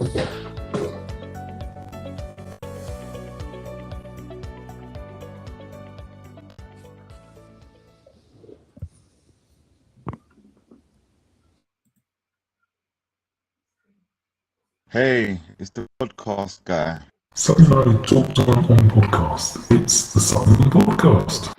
Hey, it's the podcast guy. Sutton United Talk Time on podcast. It's the Sutton Podcast.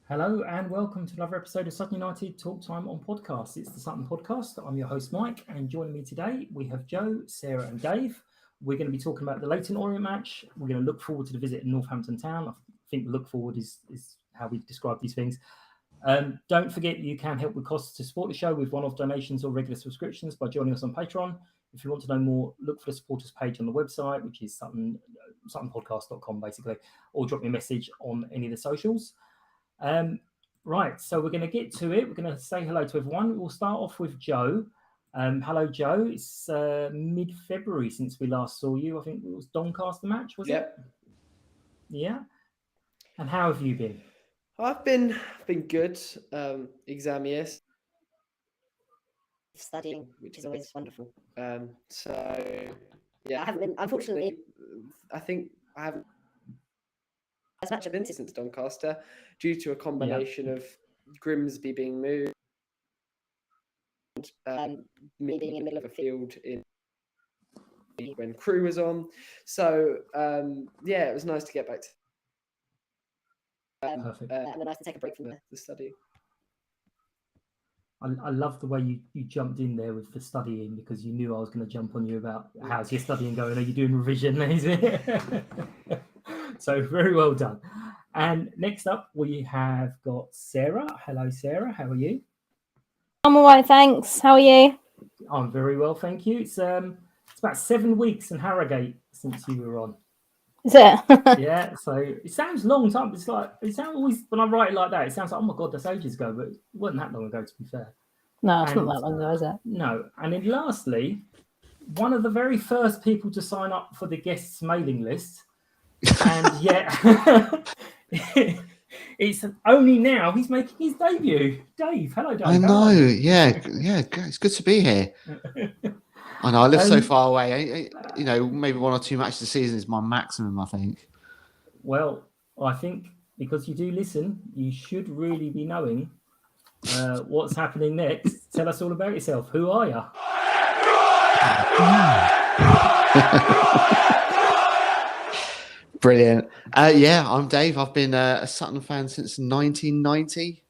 Hello and welcome to another episode of Sutton United Talk Time on Podcast. It's the Sutton Podcast. I'm your host Mike, and joining me today we have Joe, Sarah and Dave. We're going to be talking about the Leyton Orient match. We're going to look forward to the visit in Northampton Town. I think look forward is how we describe these things. Don't forget you can help with costs to support the show with one-off donations or regular subscriptions by joining us on Patreon. If you want to know more, look for the supporters page on the website, which is suttonpodcast.com basically, or drop me a message on any of the socials. Right, so we're going to get to it. We're going to say hello to everyone. We'll start off with Joe. Hello, Joe. It's mid-February since we last saw you. I think it was Doncaster match, was it? Yeah. And how have you been? I've been good. Exam year, studying, which is always wonderful. So yeah, I haven't been, unfortunately. I think I haven't as much of since Doncaster due to a combination of Grimsby being moved, me being in the middle of a field in when Crew was on. So yeah, it was nice to get back to Perfect. And then nice to take a break from the study. I love the way you jumped in there with the studying, because you knew I was going to jump on you about how's your studying going? Are you doing revision? Is it? So very well done. And next up we have got Sarah. Hello, Sarah. How are you? I'm all right, thanks. How are you? I'm very well, thank you. It's about 7 weeks in Harrogate since you were on. Is it? Yeah, so it sounds long time. It's like, it sounds always, when I write it like that, it sounds like, oh my God, that's ages ago, but it wasn't that long ago, to be fair. No, it's not that long ago, is it? No. And then lastly, one of the very first people to sign up for the guests mailing list, and yet it's only now he's making his debut. Dave, hello, Dave. I know, yeah, it's good to be here. I know, I live so far away. You know, maybe 1 or 2 matches a season is my maximum, I think. Well, I think because you do listen, you should really be knowing what's happening next. Tell us all about yourself. Who are you? Brilliant. Yeah, I'm Dave. I've been a Sutton fan since 1990.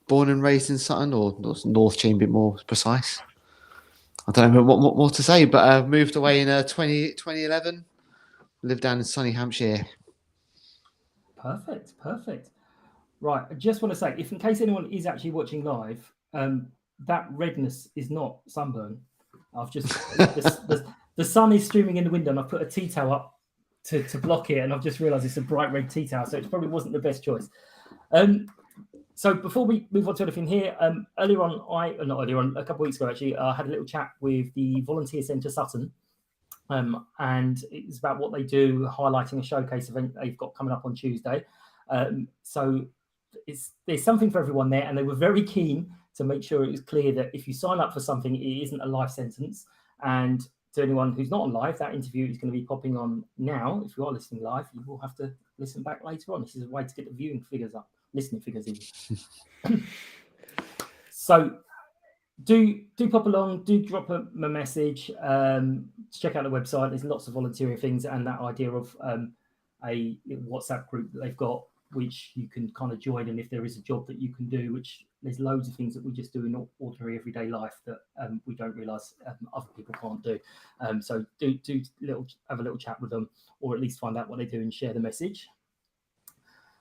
Born and raised in Sutton, or North Cheam, a bit more precise. I don't know what more to say, but I moved away in 2011. Lived down in sunny Hampshire. Perfect. Right, I just want to say, if in case anyone is actually watching live, that redness is not sunburn. I've just the sun is streaming in the window, and I've put a tea towel up to block it, and I've just realised it's a bright red tea towel, so it probably wasn't the best choice. So before we move on to anything here, a couple of weeks ago actually, I had a little chat with the Volunteer Centre Sutton, and it's about what they do, highlighting a showcase event they've got coming up on Tuesday. So there's something for everyone there, and they were very keen to make sure it was clear that if you sign up for something, it isn't a life sentence. And to anyone who's not on live, that interview is going to be popping on now. If you are listening live, you will have to listen back later on. This is a way to get the viewing figures up, listening figures even. So do pop along, do drop a message, check out the website. There's lots of volunteering things and that idea of a WhatsApp group that they've got, which you can kind of join. And if there is a job that you can do, which there's loads of things that we just do in ordinary everyday life that we don't realise other people can't do. So do have a little chat with them, or at least find out what they do and share the message.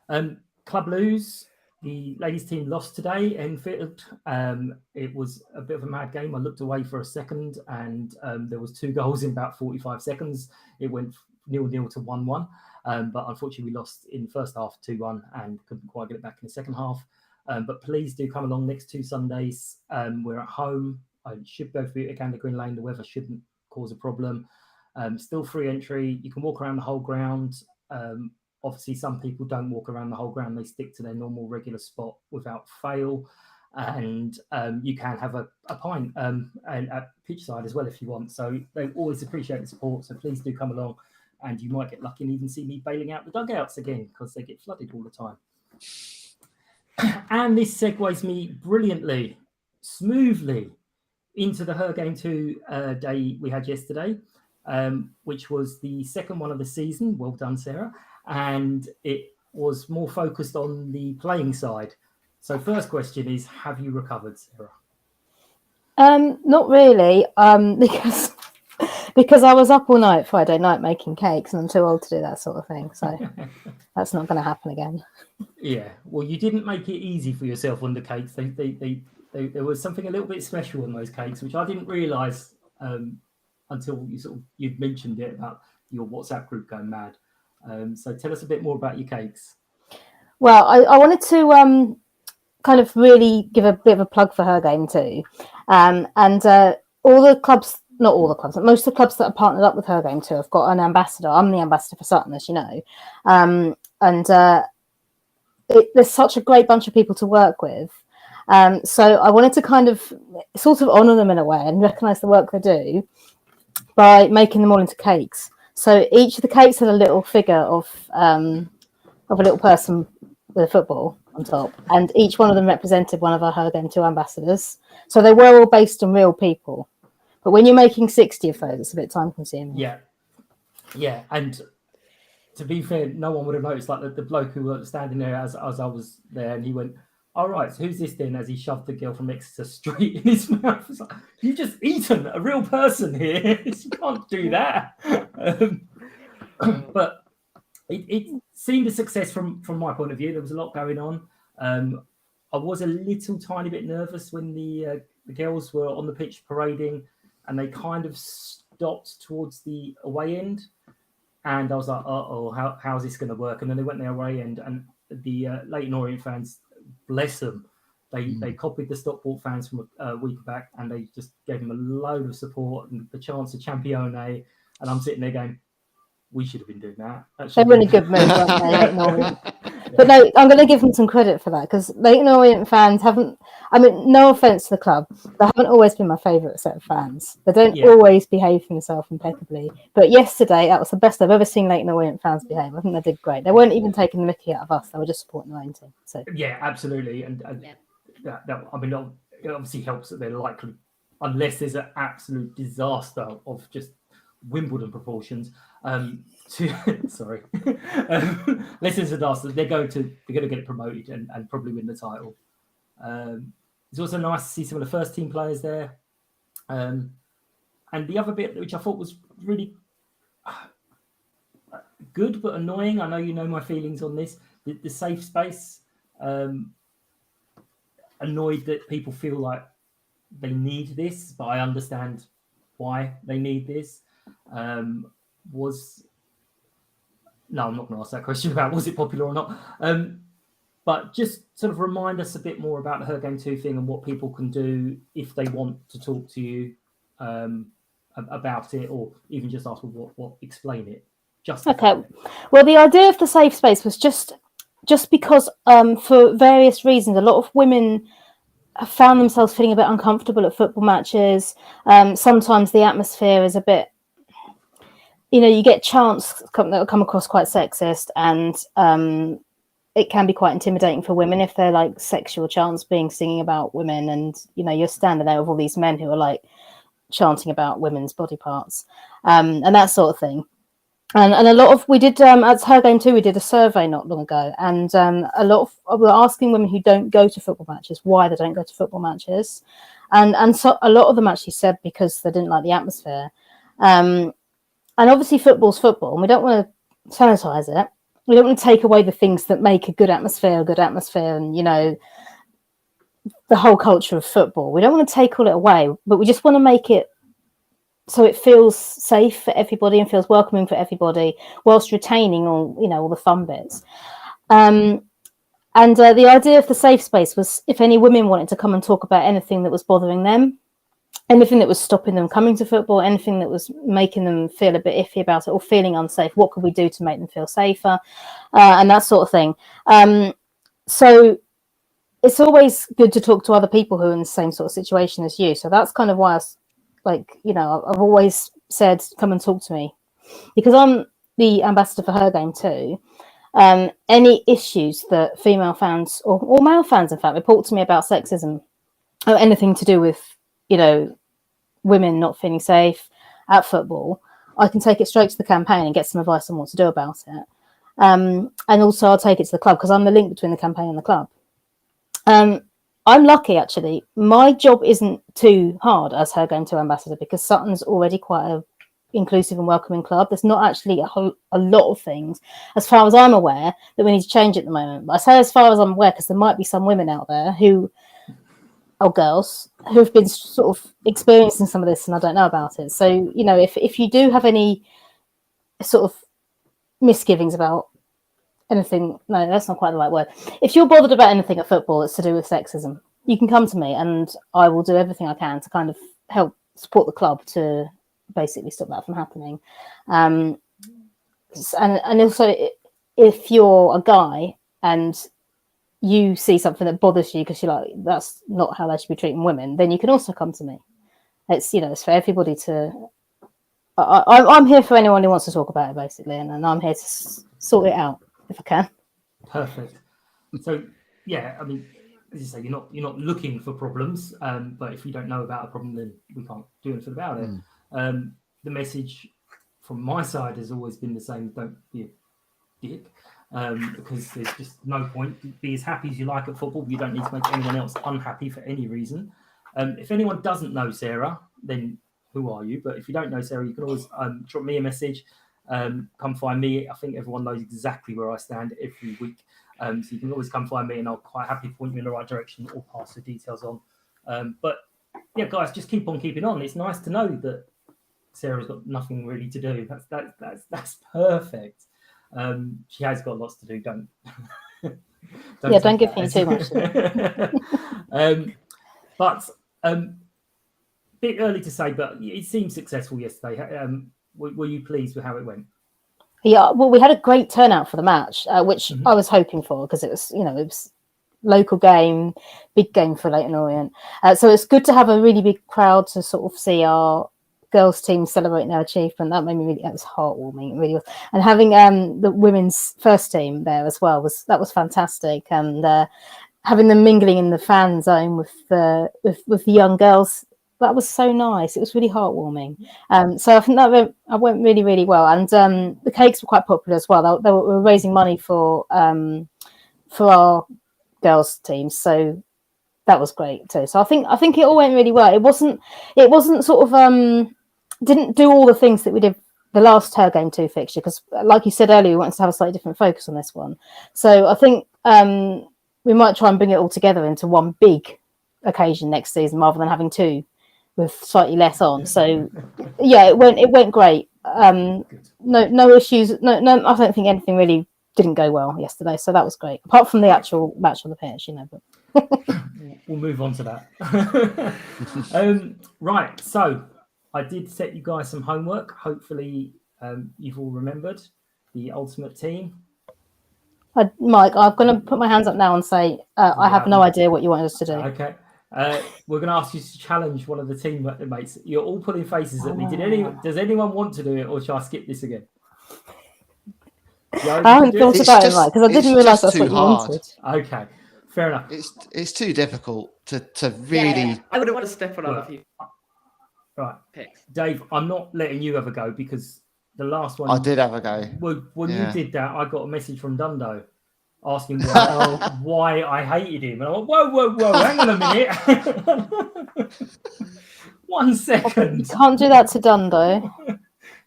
Club lose. The ladies' team lost today, Enfield. It was a bit of a mad game. I looked away for a second, and there was 2 goals in about 45 seconds. It went 0-0 to 1-1, but unfortunately we lost in the first half 2-1 and couldn't quite get it back in the second half. But please do come along next 2 Sundays. We're at home. I should go through Gander Green Lane. The weather shouldn't cause a problem. Still free entry. You can walk around the whole ground. Obviously, some people don't walk around the whole ground. They stick to their normal, regular spot without fail. And you can have a pint and at pitch side as well if you want. So they always appreciate the support. So please do come along. And you might get lucky and even see me bailing out the dugouts again because they get flooded all the time. And this segues me brilliantly, smoothly into the Her Game 2 day we had yesterday, which was the second one of the season. Well done, Sarah. And it was more focused on the playing side. So first question is, have you recovered, Sarah? Not really, because I was up all night Friday night making cakes, and I'm too old to do that sort of thing. So that's not going to happen again. Yeah, well, you didn't make it easy for yourself on the cakes. There was something a little bit special on those cakes, which I didn't realise until you'd mentioned it about your WhatsApp group going mad. So tell us a bit more about your cakes. Well, I wanted to kind of really give a bit of a plug for Her Game too. And all the clubs, not all the clubs, but most of the clubs that are partnered up with Her Game too have got an ambassador. I'm the ambassador for Sutton, as you know. There's such a great bunch of people to work with. So I wanted to kind of sort of honour them in a way and recognise the work they do by making them all into cakes. So each of the cakes had a little figure of a little person with a football on top, and each one of them represented one of our Her Game 2 ambassadors. So they were all based on real people. But when you're making 60 of those, it's a bit time consuming. Yeah, and to be fair, no one would have noticed. Like the bloke who was standing there as I was there, and he went, "All right, so who's this then?" As he shoved the girl from Exeter straight in his mouth. It's like, you just eaten a real person here. You can't do that. But it seemed a success from my point of view. There was a lot going on. I was a little tiny bit nervous when the girls were on the pitch parading, and they kind of stopped towards the away end. And I was like, how's this going to work? And then they went the away end, and the Leyton Orient fans, bless them, they copied the Stockport fans from a week back, and they just gave them a load of support and the chance of Champione. And I'm sitting there going, we should have been doing that. They were in a good mood, weren't they, Leyton Orient? But no, I'm going to give them some credit for that, because Leyton Orient fans haven't, I mean, no offence to the club, they haven't always been my favourite set of fans. They don't always behave themselves impeccably. But yesterday, that was the best I've ever seen Leyton Orient fans behave. I think they did great. They weren't even taking the mickey out of us. They were just supporting their own team. So yeah, absolutely. And that I mean, it obviously helps that they're likely, unless there's an absolute disaster of just Wimbledon proportions, sorry, unless there's a disaster, they're going to get it promoted and probably win the title. It's also nice to see some of the first team players there. And the other bit which I thought was really good but annoying, I know you know my feelings on this, the safe space. Annoyed that people feel like they need this, but I understand why they need this. I'm not going to ask that question about was it popular or not. But just sort of remind us a bit more about the Her Game 2 thing and what people can do if they want to talk to you about it, or even just ask what explain it. Okay. Well, the idea of the safe space was just because for various reasons, a lot of women found themselves feeling a bit uncomfortable at football matches. Sometimes the atmosphere is a bit, you get chants that come across quite sexist, and it can be quite intimidating for women if they're like sexual chants singing about women, and you're standing there with all these men who are like chanting about women's body parts, and that sort of thing. And a lot of, we did at Her Game Too, we did a survey not long ago, and a lot of, we're asking women who don't go to football matches why they don't go to football matches, and so a lot of them actually said because they didn't like the atmosphere. And obviously football's football, and we don't want to sanitize it. We don't want to take away the things that make a good atmosphere, and the whole culture of football. We don't want to take all it away, but we just want to make it so it feels safe for everybody and feels welcoming for everybody, whilst retaining all the fun bits. And the idea of the safe space was if any women wanted to come and talk about anything that was bothering them, anything that was stopping them coming to football, anything that was making them feel a bit iffy about it or feeling unsafe, what could we do to make them feel safer, and that sort of thing. So it's always good to talk to other people who are in the same sort of situation as you. So that's kind of why I've always said, come and talk to me, because I'm the ambassador for Her Game Too. Any issues that female fans or male fans, in fact, report to me about sexism or anything to do with, women not feeling safe at football, I can take it straight to the campaign and get some advice on what to do about it. And also I'll take it to the club because I'm the link between the campaign and the club. I'm lucky, actually. My job isn't too hard as Her Game Too ambassador because Sutton's already quite a inclusive and welcoming club. There's not actually a lot of things, as far as I'm aware, that we need to change at the moment. But I say as far as I'm aware because there might be some women out there or girls who have been sort of experiencing some of this and I don't know about it. So, if you do have any sort of misgivings about anything, no, that's not quite the right word. If you're bothered about anything at football that's to do with sexism, you can come to me and I will do everything I can to kind of help support the club to basically stop that from happening. And also, if you're a guy and you see something that bothers you because you're like, that's not how they should be treating women, then you can also come to me. It's it's for everybody to. I'm here for anyone who wants to talk about it, basically, and I'm here to sort it out if I can. Perfect. So yeah, I mean, as you say, you're not looking for problems, but if you don't know about a problem, then we can't do anything about it. The message from my side has always been the same: don't be a dick, because there's just no point. Be as happy as you like at football, but you don't need to make anyone else unhappy for any reason. If anyone doesn't know Sarah, then who are you? But if you don't know Sarah, you can always drop me a message. Come find me. I think everyone knows exactly where I stand every week. So you can always come find me and I'll quite happily point you in the right direction or pass the details on. But yeah, guys, just keep on keeping on. It's nice to know that Sarah's got nothing really to do. That's perfect. She has got lots to do. Don't give me too much. But bit early to say, but it seemed successful yesterday. Were you pleased with how it went? Yeah, well, we had a great turnout for the match, which I was hoping for because it was local game, big game for Leyton Orient. So it's good to have a really big crowd to sort of see our girls' team celebrating their achievement. That made me that was heartwarming. It really was. And having the women's first team there as well was fantastic. And having them mingling in the fan zone with the young girls. That was so nice. It was really heartwarming. So I think that went really, really well. And the cakes were quite popular as well. They were raising money for our girls' teams. So that was great too. So I think it all went really well. It wasn't sort of didn't do all the things that we did the last Her Game 2 fixture because, like you said earlier, we wanted to have a slightly different focus on this one. So I think we might try and bring it all together into one big occasion next season rather than having two with slightly less on. So yeah, it went great. No issues. No, I don't think anything really didn't go well yesterday. So that was great. Apart from the actual match on the pitch, But we'll move on to that. Right. So I did set you guys some homework. Hopefully, you've all remembered the ultimate team. Mike, I'm going to put my hands up now and say I have no idea what you wanted us to do. Okay. We're going to ask you to challenge one of the teammates. You're all putting faces at me. Does anyone want to do it, or shall I skip this again? Joe, I haven't you can do thought it? about it right because I it's didn't realise just that's too what you hard. wanted. Okay, fair enough. It's too difficult to really. I wouldn't want to step on other Well, people's Right, picks. Dave, I'm not letting you have a go because the last one I did have a go. When Yeah. you did that, I got a message from Dundo asking why I hated him. And I went, whoa, hang on a minute. 1 second. You can't do that to Dundo.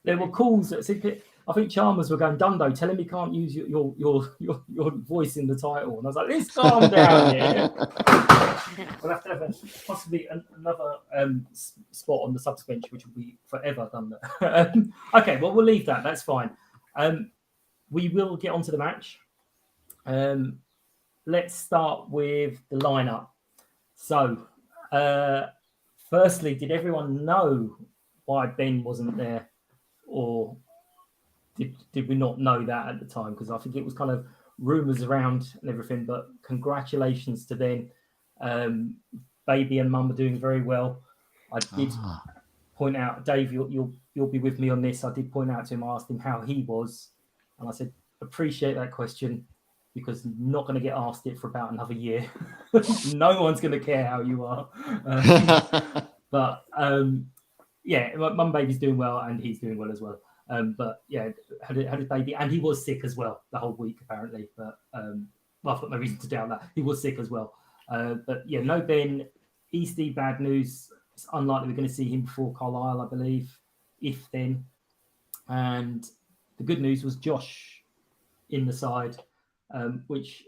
There were calls that said, I think Chalmers were going, Dundo, tell him he can't use your voice in the title. And I was like, let's calm down here. We'll have to have possibly another spot on the subs bench, which will be forever done. Okay, well, we'll leave that. That's fine. We will get onto the match. Let's start with the lineup. So, firstly, did everyone know why Ben wasn't there? Or did we not know that at the time? Because I think it was kind of rumours around and everything. But congratulations to Ben. Baby and Mum are doing very well. I did point out, Dave, you'll be with me on this. I did point out to him, I asked him how he was, and I said, appreciate that question because I'm not going to get asked it for about another year. No one's going to care how you are. But yeah, Mum Baby's doing well and he's doing well as well. But yeah, had Baby, and he was sick as well the whole week apparently. But well, I've got no reason to doubt that he was sick as well. But yeah, no Ben. Easty, bad news. It's unlikely we're going to see him before Carlisle, I believe, if then. And the good news was Josh in the side, which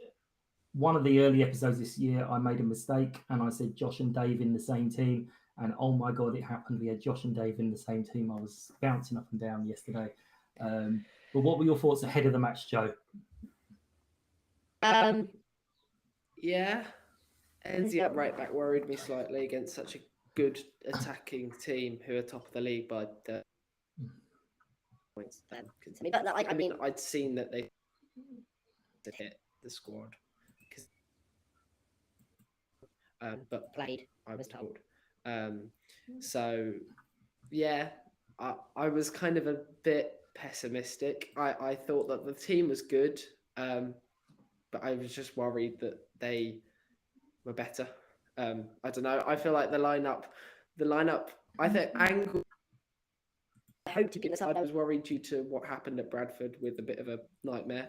one of the early episodes this year, I made a mistake and I said Josh and Dave in the same team. And oh my God, it happened. We had Josh and Dave in the same team. I was bouncing up and down yesterday. But what were your thoughts ahead of the match, Joe? Yeah. Enzi at right back worried me slightly against such a good attacking team who are top of the league by points. But I mean, I'd seen that they hit the squad, but played. I was told. So yeah, I was kind of a bit pessimistic. I thought that the team was good, but I was just worried that they were better. I don't know. I feel like the lineup. I think Angle. I hope to goodness I was worried due to what happened at Bradford with a bit of a nightmare.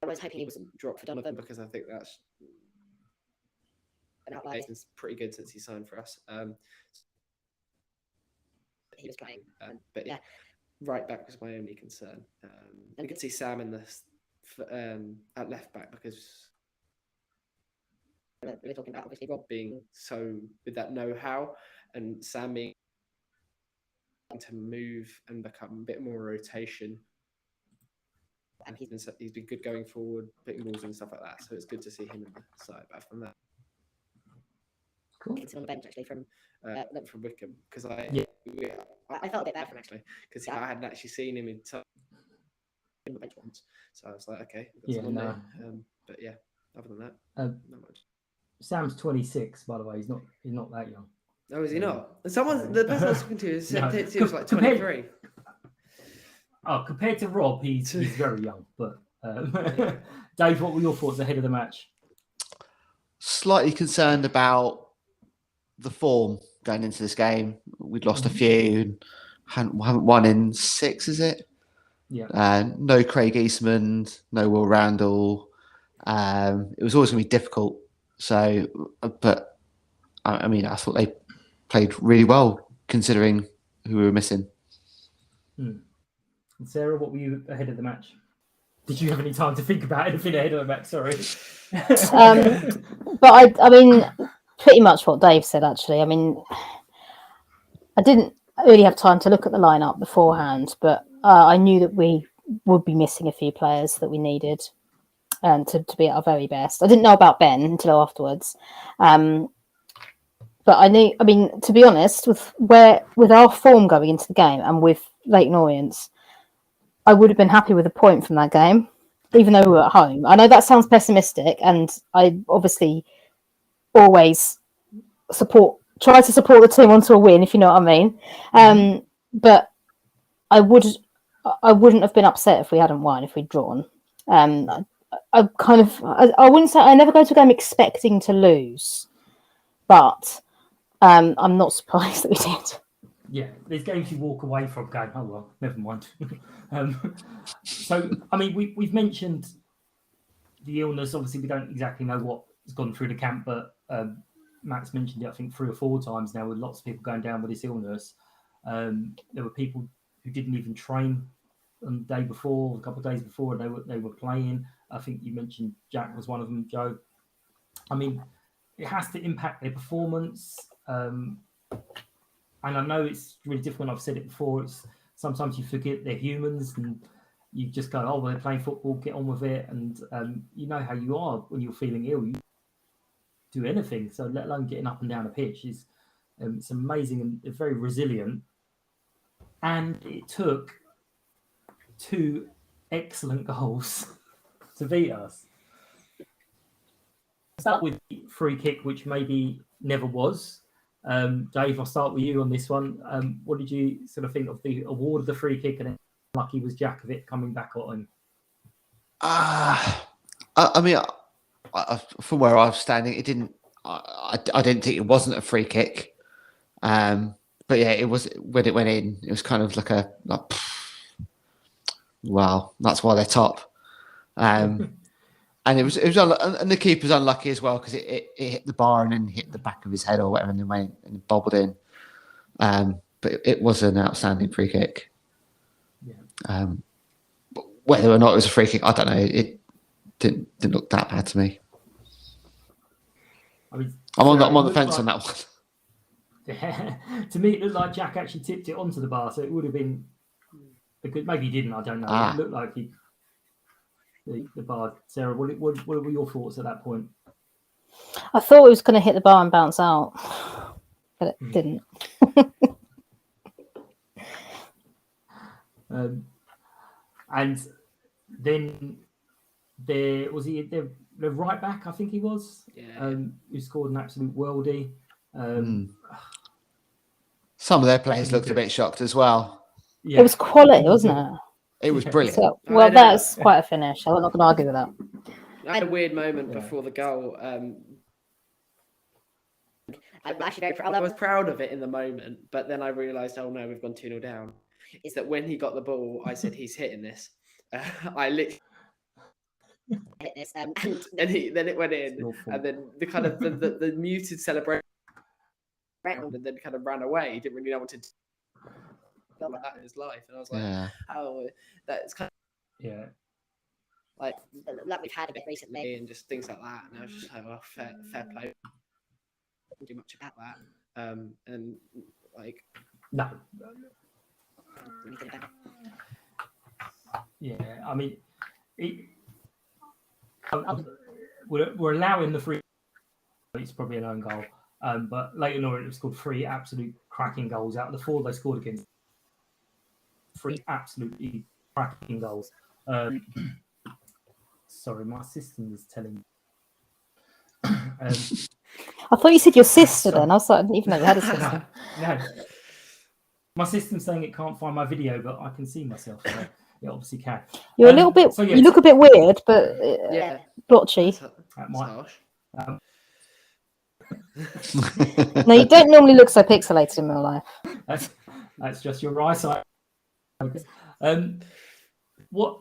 I was hoping he was Drop for Donovan because I think that's an outlier. It's pretty good since he signed for us. He was playing, but yeah, right back was my only concern. You could see Sam in the at left back because we're talking about obviously Rob being so with that know-how and Sam being to move and become a bit more rotation. And he's been good going forward, putting balls and stuff like that. So it's good to see him in the side. But from that, Cool. It's on the bench actually from Wickham because I felt a bit bad for him actually because I hadn't actually seen him in the bench once. So I was like, okay, Yeah, no. But yeah, other than that, not much. Sam's 26, by the way. He's not that young. Oh, is he not? The person I was talking to said No. he was like 23. Oh, compared to Rob, he's very young. But Dave, what were your thoughts ahead of the match? Slightly concerned about the form going into this game. We'd lost a few and haven't won in 6, is it? Yeah. No Craig Eastman, no Will Randall. It was always going to be difficult. So, but I mean, I thought they played really well considering who we were missing. And Sarah, what were you ahead of the match? Did you have any time to think about anything ahead of the match? Sorry. But I mean, pretty much what Dave said, actually. I mean, I didn't really have time to look at the lineup beforehand, but I knew that we would be missing a few players that we needed to be at our very best. I didn't know about Ben until afterwards. But I knew, I mean, to be honest, with our form going into the game and with Leyton Orient's, I would have been happy with a point from that game, even though we were at home. I know that sounds pessimistic, and I obviously always try to support the team onto a win, if you know what I mean. But I wouldn't have been upset if we hadn't won, if we'd drawn. I wouldn't say I never go to a game expecting to lose, but I'm not surprised that we did. Yeah, there's games you walk away from going, oh well, never mind. So I mean, we've mentioned the illness. Obviously, we don't exactly know what's gone through the camp, but Matt's mentioned it, I think, 3 or 4 times now, with lots of people going down with this illness. There were people who didn't even train on the day before, a couple of days before, and they were playing. I think you mentioned Jack was one of them, Joe. I mean, it has to impact their performance. And I know it's really difficult. I've said it before. It's sometimes you forget they're humans, and you just go, "Oh, well, they're playing football. Get on with it." And you know how you are when you're feeling ill. You do anything, so let alone getting up and down a pitch is it's amazing and very resilient. And it took 2 excellent goals to beat us. Start with the free kick, which maybe never was. Dave, I'll start with you on this one. What did you sort of think of the award of the free kick, and then lucky was Jack of it coming back on? I mean, from where I was standing, it didn't. I didn't think it wasn't a free kick. But yeah, it was when it went in. It was kind of like wow, that's why they're top. And it was, and the keeper's unlucky as well because it hit the bar and then hit the back of his head or whatever, and then went and bobbled in. But it was an outstanding free kick. Yeah. But whether or not it was a free kick, I don't know. It didn't look that bad to me. I mean, I'm on the fence on that one. Yeah, to me, it looked like Jack actually tipped it onto the bar, so it would have been because maybe he didn't. I don't know. It looked like the bar. Sarah, what were your thoughts at that point? I thought it was going to hit the bar and bounce out, but it didn't. And then there was the right back, I think he was, who scored an absolute worldie. Some of their players looked a bit shocked as well. Yeah. It was quality, wasn't it? It was brilliant. So, well, that's quite a finish. I'm not going to argue with that. I had a weird moment before the goal. I'm actually very proud. I was proud of it in the moment, but then I realised, oh no, we've gone 2-0 down. Is that when he got the ball, I said he's hitting this. I literally hit this, and then it went in, and then the kind of the muted celebration, and then kind of ran away. He didn't really know what to do like that in his life, and I was like, oh, that's kind of like we've had a bit recently, and just things like that. And I was just like, well, fair play. Don't do much about that, and like no. Yeah, I mean, we're allowing the free. It's probably an own goal, but Leighton Orient have scored 3 absolute cracking goals out of the 4 they scored against. 3 absolutely cracking goals. Sorry, my system is telling me. I thought you said your sister then. I was like, I didn't even know you had a sister. No. My system's saying it can't find my video, but I can see myself. So it obviously can. You're a little bit. So you look a bit weird, but blotchy. No, you don't normally look so pixelated in real life. That's just your eyesight. What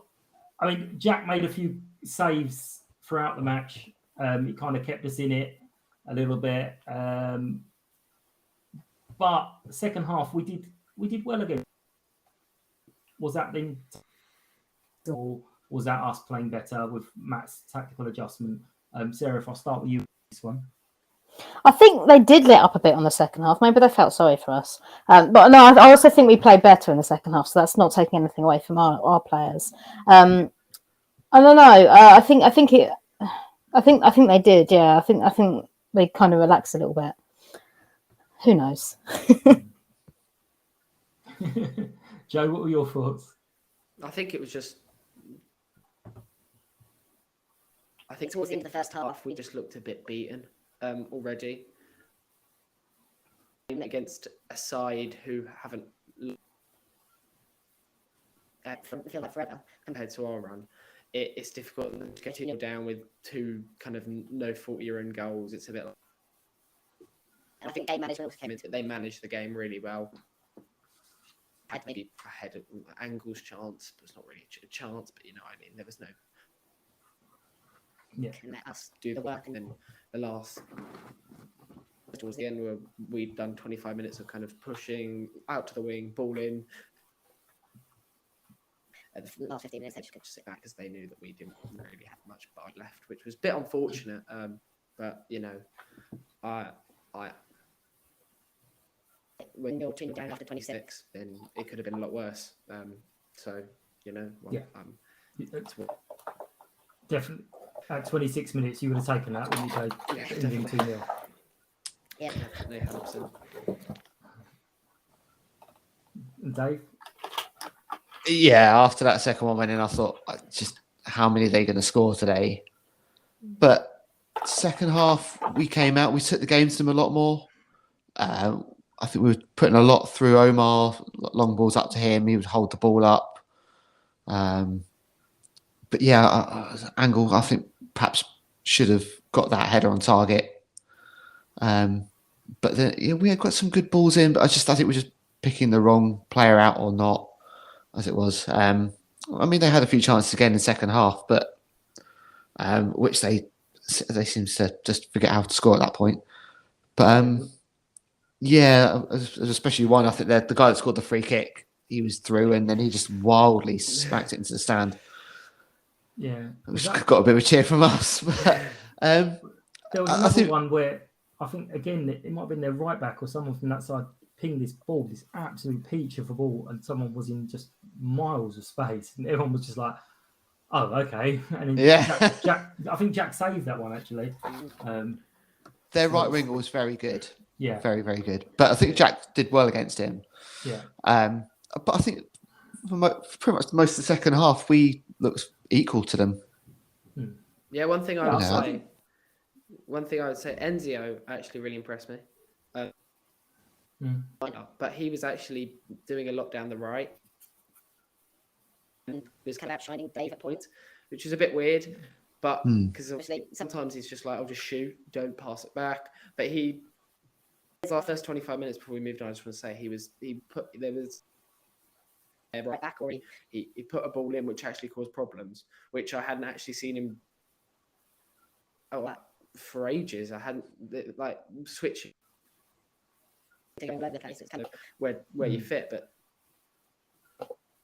I mean, Jack made a few saves throughout the match. He kind of kept us in it a little bit, but the second half we did well again. Was that then, or was that us playing better with Matt's tactical adjustment? Sarah, if I'll start with you on this one. I think they did let up a bit on the second half. Maybe they felt sorry for us. But no, I also think we played better in the second half, so that's not taking anything away from our players. I don't know. I think they did. Yeah, I think they kind of relaxed a little bit. Who knows? Joe, what were your thoughts? I think it was just. I think towards the end of the first half, we just looked a bit beaten. already against a side who haven't feel like forever. compared to our run. It's difficult to get 2-0 down with two kind of no fault your own goals. It's a bit like, And I think game management was kept. they managed the game really well. Had maybe ahead of Angle's chance, but it's not really a chance. But you know, I mean, there was no And let us do the work, and then the last towards the end where we'd done 25 minutes of kind of pushing out to the wing, ball in. At the last 15 minutes, they just just sit back because they knew that we didn't really have much bite left, which was a bit unfortunate. But you know, when you're 2 down after 26. then it could have been a lot worse. So you know, Definitely. At 26 minutes, you would have taken that when you played ending 2-0. Yeah. definitely 100%. And Dave? Yeah, after that second one went in, I thought, just how many are they going to score today? But second half, we came out, we took the game to them a lot more. I think we were putting a lot through Omar, long balls up to him. He would hold the ball up. But yeah, Angle, I think perhaps should have got that header on target. But then we had got some good balls in, but I think we're just picking the wrong player out or not, as it was. I mean, they had a few chances again in the second half, but which they seem to just forget how to score at that point. But yeah, especially one. I think the guy that scored the free kick, he was through, and then he just wildly smacked it into the stand. Yeah. Which got a bit of a cheer from us. But, there was I another think- one where I think, again, it might have been their right back or someone from that side pinged this ball, this absolute peach of a ball, and someone was in just miles of space, and everyone was just like, oh, okay. And then Yeah. Jack, I think Jack saved that one, actually. Their right winger was very good. Yeah. Very, very good. But I think Jack did well against him. Yeah. But I think for pretty much most of the second half, we looked equal to them. Yeah, one thing I would Yeah. say, Enzio actually really impressed me. But he was actually doing a lot down the right. And was kind of outshining Dave at points. Which is a bit weird, but because Obviously, sometimes he's just like, I'll just shoot, don't pass it back. But our first 25 minutes before we moved on, I just want to say there was right back, or he put a ball in which actually caused problems, which I hadn't actually seen him for ages. I hadn't like switching going all over the place. It's kind of where you fit, but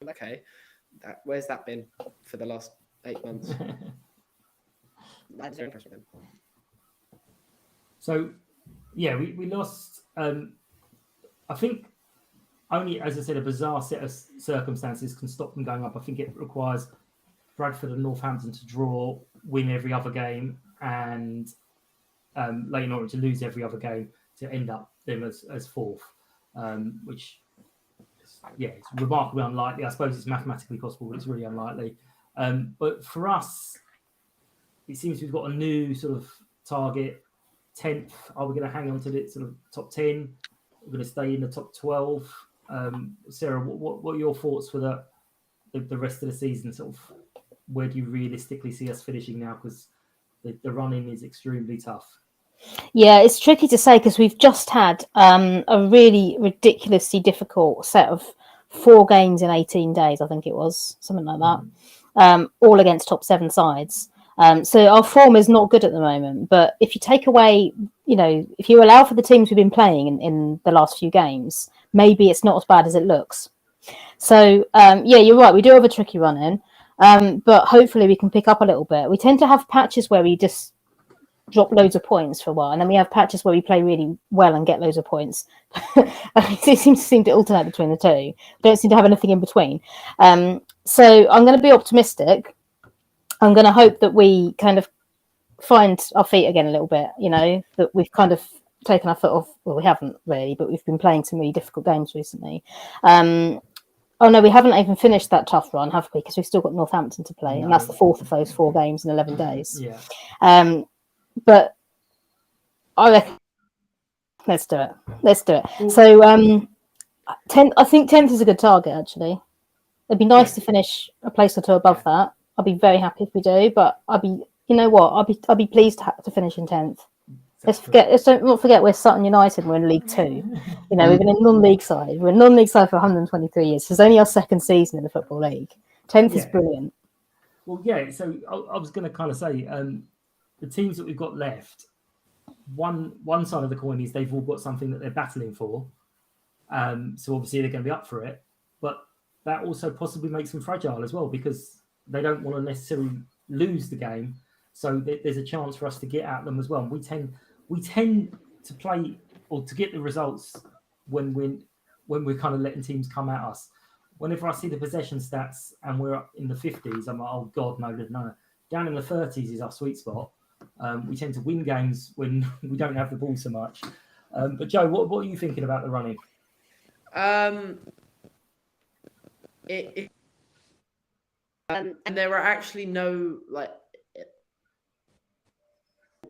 okay, where's that been for the last 8 months? that's very impressive. So, yeah, we lost. I think only, as I said, a bizarre set of circumstances can stop them going up. I think it requires Bradford and Northampton to draw, win every other game, and Leyton Orient to lose every other game to end up them as fourth, which, it's remarkably unlikely. I suppose it's mathematically possible, but it's really unlikely. But for us, it seems we've got a new sort of target. 10th. Are we going to hang on to the sort of top 10? We're going to stay in the top 12. Sarah, what are your thoughts for the rest of the season? Sort of, where do you realistically see us finishing now? Because the running is extremely tough. Yeah, it's tricky to say because we've just had a really ridiculously difficult set of 4 games in 18 days. I think it was something like that, all against top 7 sides. So our form is not good at the moment, but if you take away, if you allow for the teams we've been playing in the last few games, maybe it's not as bad as it looks. So, you're right. We do have a tricky run in, but hopefully we can pick up a little bit. We tend to have patches where we just drop loads of points for a while, and then we have patches where we play really well and get loads of points. It seems to alternate between the two. We don't seem to have anything in between. So I'm going to be optimistic. I'm going to hope that we kind of find our feet again a little bit, that we've kind of taken our foot off. Well, we haven't really, but we've been playing some really difficult games recently. Oh, no, we haven't even finished that tough run, have we? Because we've still got Northampton to play, and that's the 4th of those 4 games in 11 days. Yeah. But I reckon. Let's do it. Let's do it. So, 10th. I think 10th is a good target. Actually, it'd be nice to finish a place or two above that. I'd be very happy if we do. But I'd be, you know what? I'd be pleased to finish in 10th. Let's not forget we're Sutton United. We're in League Two. You know, we've been in non-league side. We're in non-league side for 123 years. So it's only our second season in the Football League. 10th is brilliant. Well, yeah. So I was going to kind of say the teams that we've got left. One side of the coin is they've all got something that they're battling for. So obviously they're going to be up for it. But that also possibly makes them fragile as well because they don't want to necessarily lose the game. So there's a chance for us to get at them as well. And we tend to play or to get the results when we're kind of letting teams come at us. Whenever I see the possession stats and we're up in the 50s, I'm like, oh God, no. Down in the 30s is our sweet spot. We tend to win games when we don't have the ball so much. But Joe, what are you thinking about the running? And there are actually no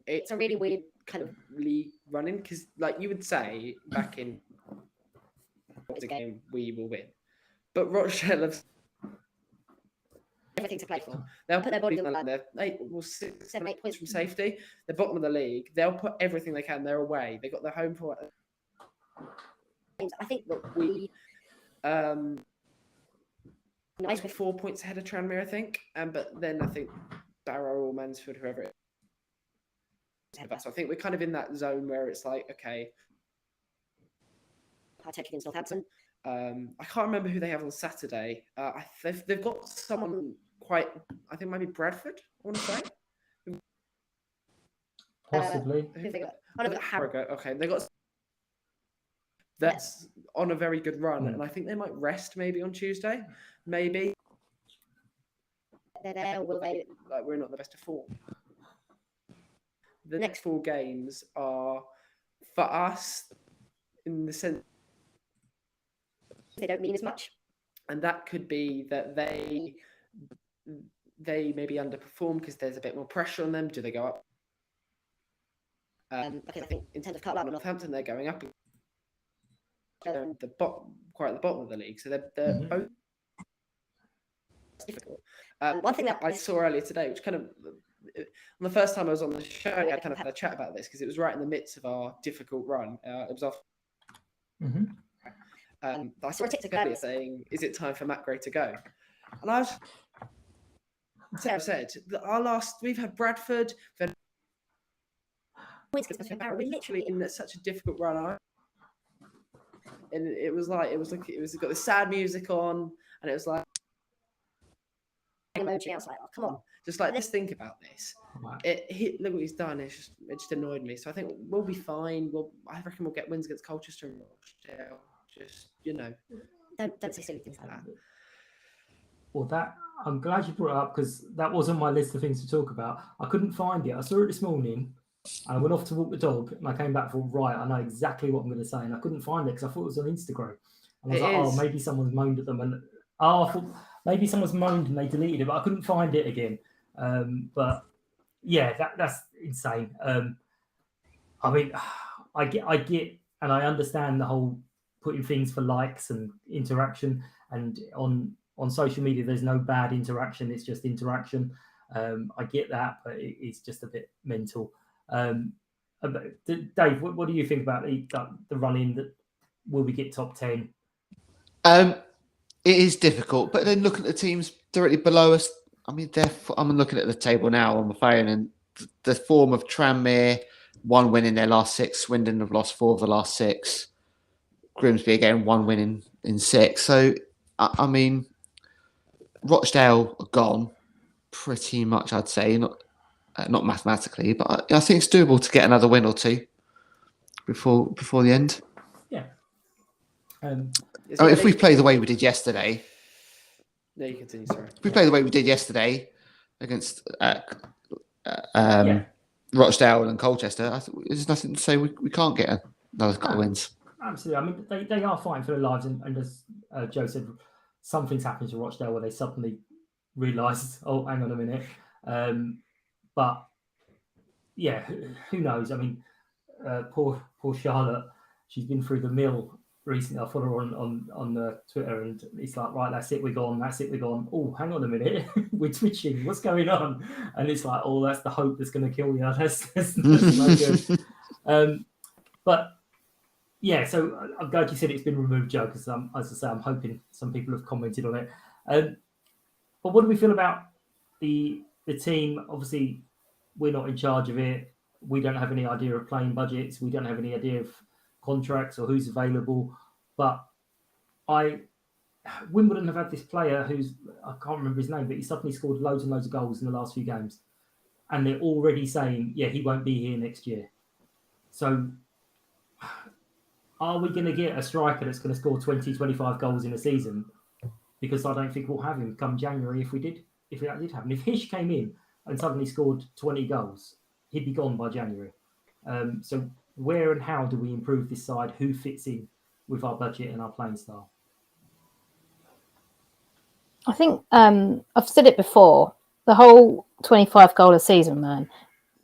it's a really weird kind of league running because, like you would say, back in the game we will win, but Rochdale have Everything to play for. they'll put their bodies on the line. They're 6, 7, 8 points from safety. They're bottom of the league. They'll put everything they can. They're away. They got their home for it. I think that we nice with 4 points ahead of Tranmere, I think. But then I think Barrow or Mansfield, whoever it is. So I think we're kind of in that zone where it's like, okay. Partake against Northampton. I can't remember who they have on Saturday. They've got someone quite, I think maybe Bradford, I want to say. Possibly. Harrogate. Okay, they got that's on a very good run, and I think they might rest maybe on Tuesday. Maybe. We're not the best of form. The next 4 games are for us in the sense they don't mean as much, and that could be that they maybe underperform because there's a bit more pressure on them. Do they go up? Because I think in terms of Carlisle and Northampton, they're going up. They're at the bottom, quite at the bottom of the league, so they're both difficult. One thing that I saw earlier today, which kind of on the first time I was on the show, I kind of had a chat about this because it was right in the midst of our difficult run. It was off. I saw a TikTok earlier saying, "Is it time for Matt Gray to go?" And I was, Sarah said, we've had Bradford. We're literally in such a difficult run, and it was got the sad music on, and it was like emoji. I was like, oh, come on, just like let's think about this. Look what he's done. It just annoyed me. So I think we'll be fine. I reckon we'll get wins against Colchester and Rochdale. Just don't say silly things like that. Well, I'm glad you brought it up because that was on my list of things to talk about. I couldn't find it. I saw it this morning and I went off to walk the dog and I came back for right. I know exactly what I'm going to say, and I couldn't find it because I thought it was on Instagram. And I was oh, maybe someone's moaned at them, and I thought maybe someone's moaned and they deleted it, but I couldn't find it again. But yeah, that's insane. I mean, I get, and I understand the whole putting things for likes and interaction, and on social media there's no bad interaction, it's just interaction. I get that, but it's just a bit mental. Dave, what do you think about the run-in? That will we get top 10? It is difficult, but then looking at the teams directly below us, I mean, I'm looking at the table now on my phone, and the form of Tranmere, 1 win in their last 6, Swindon have lost 4 of the last 6, Grimsby again 1 win in 6. So I mean, Rochdale are gone pretty much, I'd say, not mathematically, but I think it's doable to get another win or 2 before the end. Yeah. If we play the way we did yesterday. No, you continue. Sorry. If we play the way we did yesterday against Rochdale and Colchester, there's nothing to say we can't get another couple of wins. Absolutely. I mean, they are fighting for their lives, and as Joe said, something's happened to Rochdale where they suddenly realised, oh, hang on a minute. But yeah, who knows? I mean, poor Charlotte. She's been through the mill recently. I follow her on Twitter, and it's like, right, that's it, we're gone. That's it, we're gone. Oh, hang on a minute, we're twitching. What's going on? And it's like, oh, that's the hope that's going to kill you. That's no good. But yeah, so I'm glad you said it's been removed, Joe, because as I say, I'm hoping some people have commented on it. But what do we feel about the team? Obviously, we're not in charge of it. We don't have any idea of playing budgets. We don't have any idea of contracts or who's available. But Wimbledon have had this player who's, I can't remember his name, but he suddenly scored loads and loads of goals in the last few games. And they're already saying, yeah, he won't be here next year. So are we going to get a striker that's going to score 20, 25 goals in a season? Because I don't think we'll have him come January if that did happen. If Hish came in and suddenly scored 20 goals, he'd be gone by January. So where and how do we improve this side? Who fits in with our budget and our playing style? I think I've said it before. The whole 25 goal a season, man,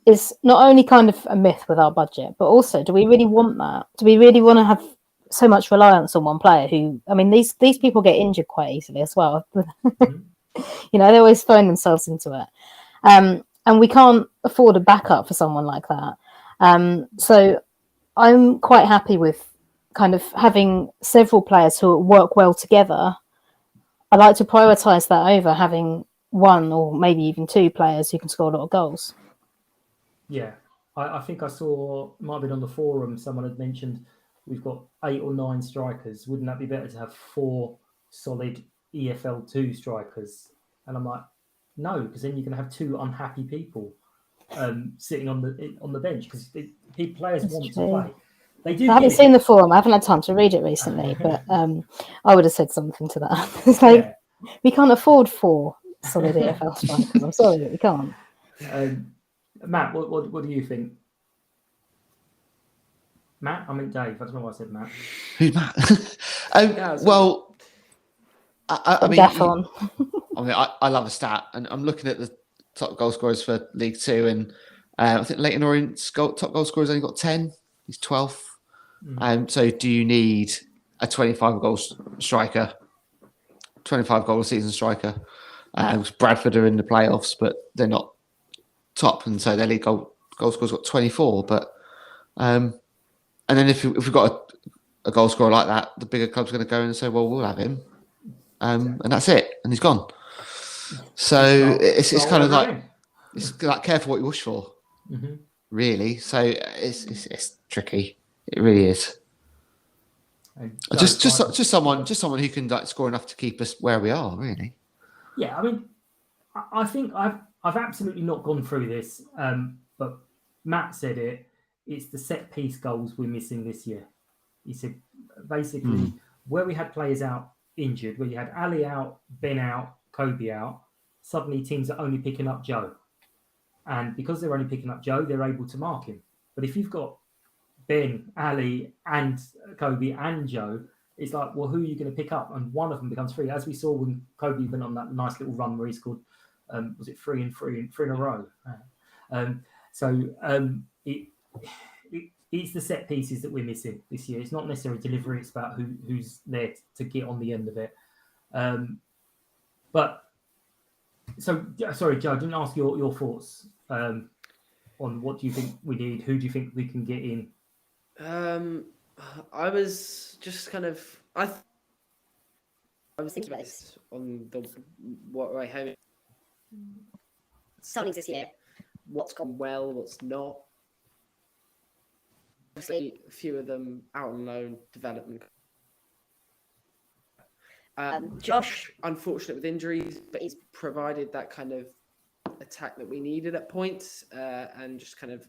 is not only kind of a myth with our budget, but also, do we really want that? Do we really want to have so much reliance on one player who, I mean, these people get injured quite easily as well. You know, they always throw themselves into it. And we can't afford a backup for someone like that. So I'm quite happy with kind of having several players who work well together. I like to prioritise that over having one or maybe even two players who can score a lot of goals. Yeah, I think I saw, it might have been on the forum, someone had mentioned we've got 8 or 9 strikers. Wouldn't that be better to have 4 solid EFL2 strikers? And I'm like, no, because then you're going to have 2 unhappy people sitting on the bench, because players That's want true. to play. They do. I haven't seen the forum. I haven't had time to read it recently, but I would have said something to that. It's like, we can't afford 4 solid EFL strikers. I'm sorry, but we can't. Matt, what do you think? Matt? I mean Dave. I don't know why I said Matt. Who's Matt? Well, I mean, I love a stat, and I'm looking at the top goal scorers for League Two, and I think Leighton Orient's top goal scorer's only got 10. He's 12th. So do you need a 25 goal striker, 25 goal a season striker? Bradford are in the playoffs, but they're not top, and so their league goal scorer's got 24. But and then if we've got a goal scorer like that, the bigger club's going to go in and say, well, we'll have him, and that's it, and he's gone. So it's kind of like, it's like, careful what you wish for, really. So it's tricky. It really is. Just someone who can like score enough to keep us where we are, really. Yeah, I mean, I think I've absolutely not gone through this, but Matt said it. It's the set piece goals we're missing this year. He said basically where we had players out injured, where you had Ali out, Ben out, Kobe out, suddenly teams are only picking up Joe. And because they're only picking up Joe, they're able to mark him. But if you've got Ben, Ali, and Kobe and Joe, it's like, well, who are you going to pick up? And one of them becomes free, as we saw when Kobe went on that nice little run where he scored, was it 3 in a row? It's the set pieces that we're missing this year. It's not necessarily delivery; it's about who's there to get on the end of it. But so, sorry, Joe, I didn't ask your thoughts on what do you think we need. Who do you think we can get in? I was just kind of I was thinking about this on what way home. Signings this year. What's gone well? What's not? Obviously, a few of them out on loan, development. Josh, unfortunate with injuries, but he's provided that kind of attack that we needed at points, and just kind of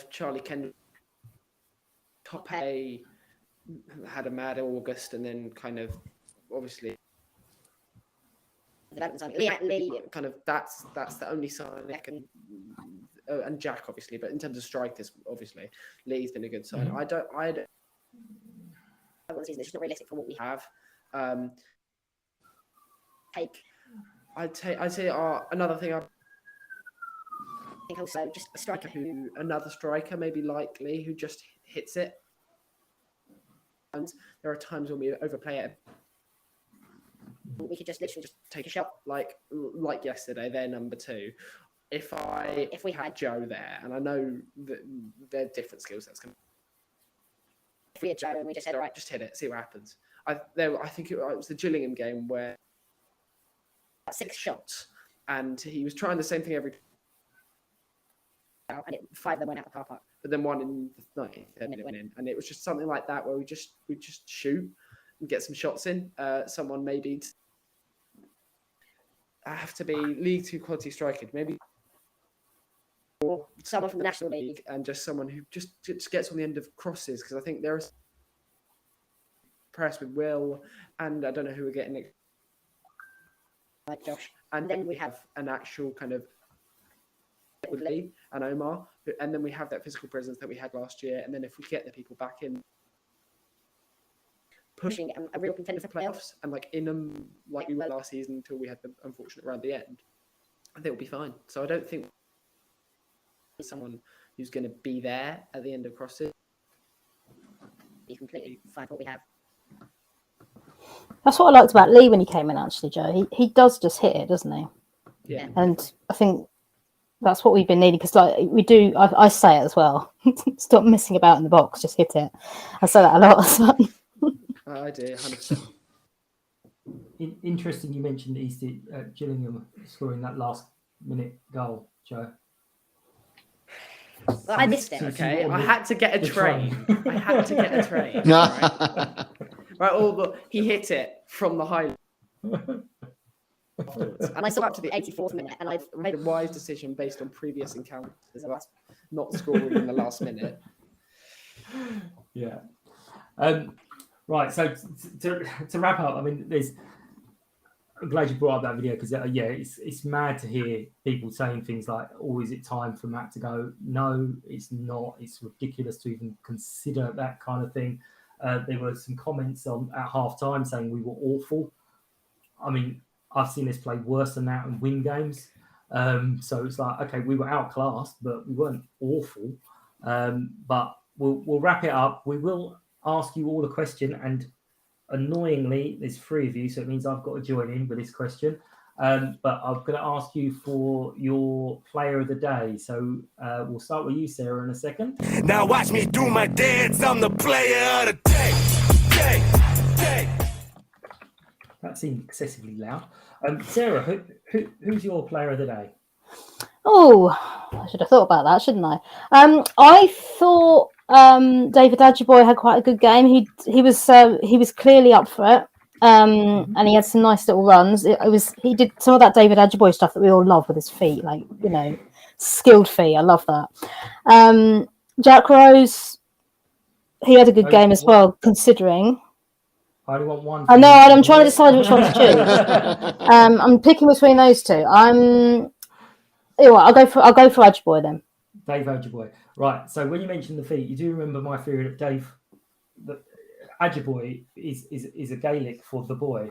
Charlie Kendall, top A, had a mad August, and then kind of obviously kind of that's the only sign I can. And Jack, obviously, but in terms of strikers, obviously Lee's been a good sign. I don't. It's just not realistic for what we have. Take. I'd say another thing. think also just a striker who Another striker, maybe likely, who just hits it. And there are times when we overplay it. we could just literally just take a shot. Like yesterday, they're number 2. If we had Joe there, and I know that they're different skill sets. If we had Joe and we just said, all right, Just hit it, see what happens. I think it was the Gillingham game where 6 shots, and he was trying the same thing every and 5 of them went out the car park. but then one in the 93rd minute went in, and it was just something like that where we just shoot and get some shots in. Someone maybe have to be League 2 quality striker, maybe, Or someone from the National League. and just someone who just gets on the end of crosses, because I think there is press with Will, and I don't know who we're getting next. Like Josh. And then we have an actual kind of with Lee and Omar, and then we have that physical presence that we had last year. And then if we get the people back in, pushing Pushing a real contender for playoffs. playoffs, and like in them, like we were last season until we had the unfortunate round at the end, I think we'll be fine. So I don't think someone who's going to be there at the end of crosses. Be completely fine with what we have. That's what I liked about Lee when he came in, actually, Joe. He does just hit it, doesn't he? Yeah. And I think that's what we've been needing, because like we do, I say it as well. Stop messing about in the box, just hit it. I say that a lot. I do, 100%. Interesting you mentioned Eastie Gillingham scoring that last minute goal, Joe. Well, I missed it. Okay, on I the- had to get a the train. train. I had to get a train. Right. Right, he hit it from the high. Afterwards. And I saw up to the 84th minute, and I've Made a wise decision based on previous encounters about not scoring in the last minute. Yeah. Right. So to wrap up, I mean, I'm glad you brought up that video, because it's mad to hear people saying things like, "Oh, is it time for Matt to go?" No, it's not. It's ridiculous to even consider that kind of thing. There were some comments at half time saying we were awful. I mean, I've seen us play worse than that and win games. So it's like, okay, we were outclassed, but we weren't awful. But we'll wrap it up. We will ask you all a question, and annoyingly, there's 3 of you, so it means I've got to join in with this question. But I'm going to ask you for your player of the day. So we'll start with you, Sarah, in a second. Now watch me do my dance. I'm the player of the day. That seemed excessively loud. Sarah, who's your player of the day? Oh, I should have thought about that, shouldn't I? I thought David Adjiboye had quite a good game. He was clearly up for it, and he had some nice little runs. He did some of that David Adjiboye stuff that we all love with his feet, like, you know, skilled feet. I love that. Jack Rose, he had a good game as well, considering. I only want one. I know, I'm trying to decide which one to choose. I'm picking between those two. I'll go for Adjiboye then. Dave Adjiboye. Right. So when you mentioned the feet, you do remember my theory that Adjiboye is a Gaelic for the boy.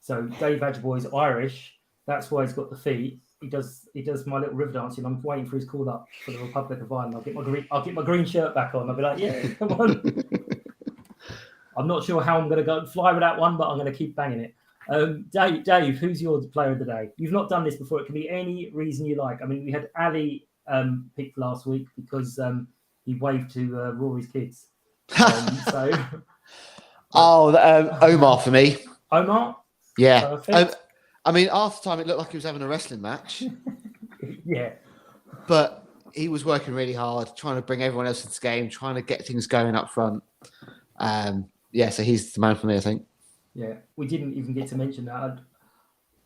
So Dave Adjiboye is Irish. That's why he's got the feet. He does my little river dancing. I'm waiting for his call up for the Republic of Ireland. I'll get my green shirt back on. I'll be like, yeah, come on. I'm not sure how I'm going to go fly with that one, but I'm going to keep banging it. Dave, who's your player of the day? You've not done this before. It can be any reason you like. I mean, we had Ali picked last week because he waved to Rory's kids. Omar for me. Omar? Yeah. Perfect. I mean, half the time it looked like he was having a wrestling match, Yeah. but he was working really hard, trying to bring everyone else into the game, trying to get things going up front. So he's the man for me, I think. Yeah, we didn't even get to mention that.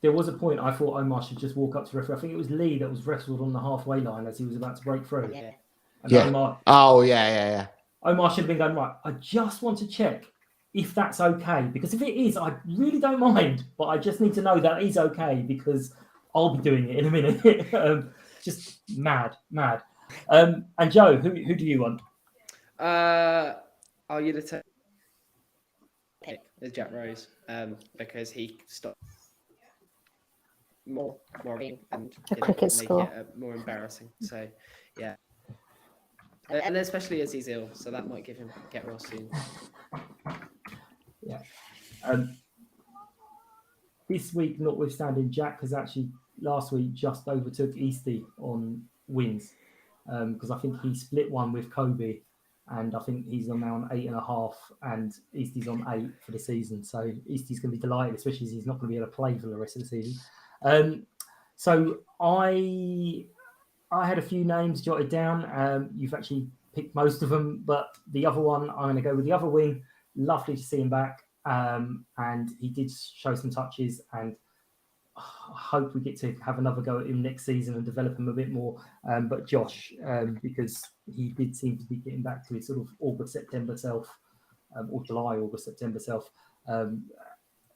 There was a point I thought Omar should just walk up to the referee. I think it was Lee that was wrestled on the halfway line as he was about to break through. Yeah. And Yeah. Omar should have been going, right, I just want to check if that's okay. Because if it is, I really don't mind. But I just need to know that is okay, because I'll be doing it in a minute. Just mad. And Joe, who do you want? I'll give it pick is Jack Rose, because he stopped more worrying and A cricket make score. it more embarrassing. So, yeah. And especially as he's ill, so that might get well soon. Yeah. This week, notwithstanding, Jack has actually last week just overtook Eastie on wins because I think he split one with Kobe, and I think he's on now on 8.5, and Eastie's on 8 for the season. So Eastie's going to be delighted, especially as he's not going to be able to play for the rest of the season. So I had a few names jotted down. You've actually picked most of them, but the other one, I'm going to go with the other wing. Lovely to see him back. And he did show some touches, and I hope we get to have another go at him next season and develop him a bit more. But Josh, because he did seem to be getting back to his sort of August, September self, or July, August, September self.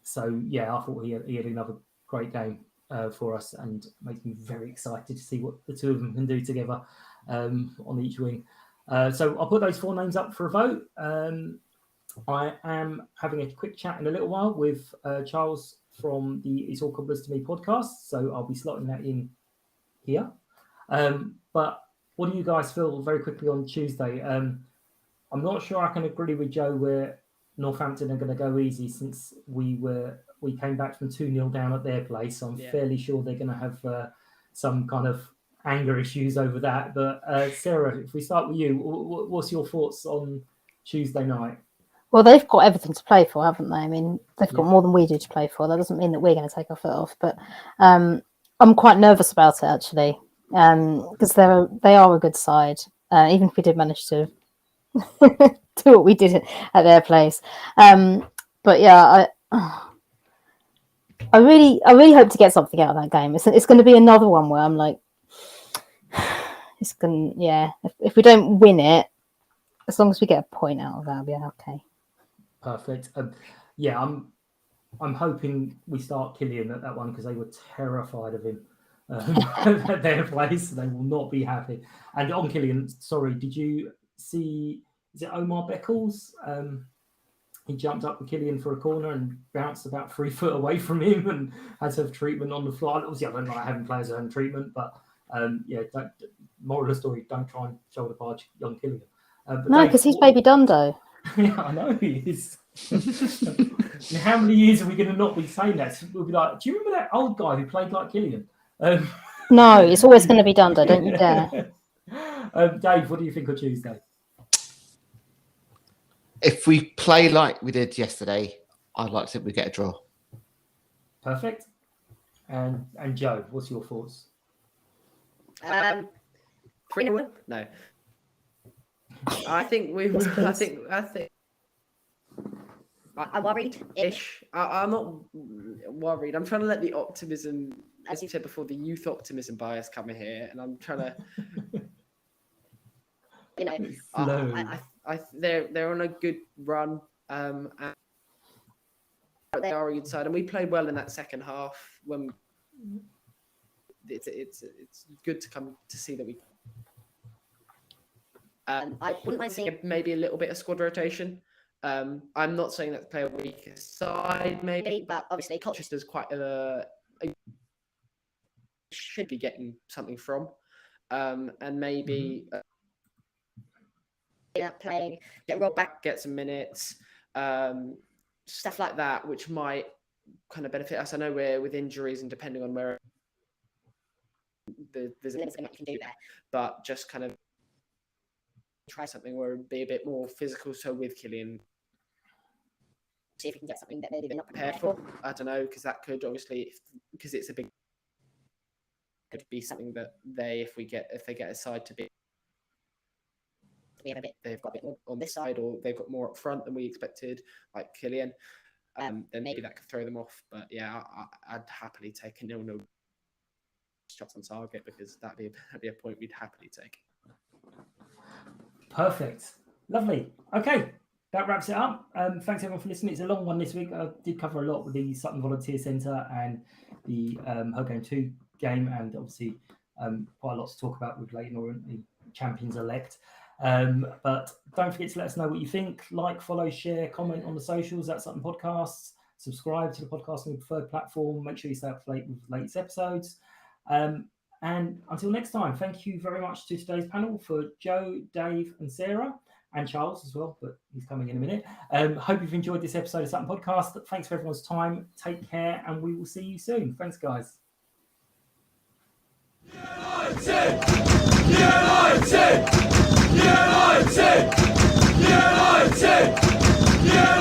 So yeah, I thought he had another great game for us, and makes me very excited to see what the two of them can do together on each wing. So I'll put those 4 names up for a vote. I am having a quick chat in a little while with Charles from the It's All Cobblers to Me podcast, so I'll be slotting that in here. But what do you guys feel very quickly on Tuesday? I'm not sure I can agree with Joe where Northampton are going to go easy, since we came back from 2-0 down at their place. So I'm fairly sure they're going to have some kind of anger issues over that. But Sarah, if we start with you, what's your thoughts on Tuesday night? Well, they've got everything to play for, haven't they? I mean, they've got more than we do to play for. That doesn't mean that we're going to take our foot off. But I'm quite nervous about it, actually, because they are a good side, even if we did manage to do what we did at their place. But yeah, I really hope to get something out of that game. It's going to be another one where I'm like, it's going, yeah. If we don't win it, as long as we get a point out of that, I'll be okay. Perfect. Yeah, I'm hoping we start Killian at that one, because they were terrified of him at their place. They will not be happy. And on Killian, sorry, did you see? Is it Omar Beckles? He jumped up with Killian for a corner and bounced about 3 foot away from him and had to have treatment on the floor. Obviously, I don't like having players having treatment, but yeah, moral of the story: don't try and shoulder barge young Killian. No, because he's baby Dundo. Yeah, I know he is. How many years are we going to not be saying that? We'll be like, do you remember that old guy who played like Killian? No, it's always going to be Dundo. Don't you dare. Dave, what do you think of Tuesday? If we play like we did yesterday, I'd like to think we get a draw. Perfect. And Joe, what's your thoughts? 3-1? No. I think we. I think. I'm worried. Ish. I'm not worried. I'm trying to let the optimism, as you said before, the youth optimism bias come in here, and I'm trying to. You know, they're on a good run. And they are a good side, and we played well in that second half. When it's good to come to see that we. I wouldn't mind seeing maybe a little bit of squad rotation. I'm not saying that to play a weaker side, maybe, but obviously Colchester's quite should be getting something from, and maybe playing, get Rob back, get some minutes, stuff like that, which might kind of benefit us. I know we're with injuries, and depending on where there's a limit you can do there, but just kind of try something where it'd be a bit more physical. So with Killian, see if we can get something that maybe they're not prepared for. I don't know, because that could obviously, because it's a big, could be something that if they get a side to be, we have a bit, they've got a bit more on this side, or they've got more up front than we expected, like Killian, then maybe that could throw them off. But yeah, I'd happily take a 0-0 shots on target, because that'd be a point we'd happily take. Perfect. Lovely. Okay, that wraps it up. Thanks everyone for listening. It's a long one this week. I did cover a lot with the Sutton Volunteer Centre and the Her Game 2 game, and obviously quite a lot to talk about with Leighton Orient, the champions-elect. But don't forget to let us know what you think. Like, follow, share, comment on the socials. That's Sutton Podcasts. Subscribe to the podcast on your preferred platform. Make sure you stay up to date with the latest episodes. And until next time, thank you very much to today's panel for Joe, Dave, and Sarah, and Charles as well, but he's coming in a minute. Hope you've enjoyed this episode of Sutton Podcast. Thanks for everyone's time. Take care, and we will see you soon. Thanks, guys. United! United! United! United!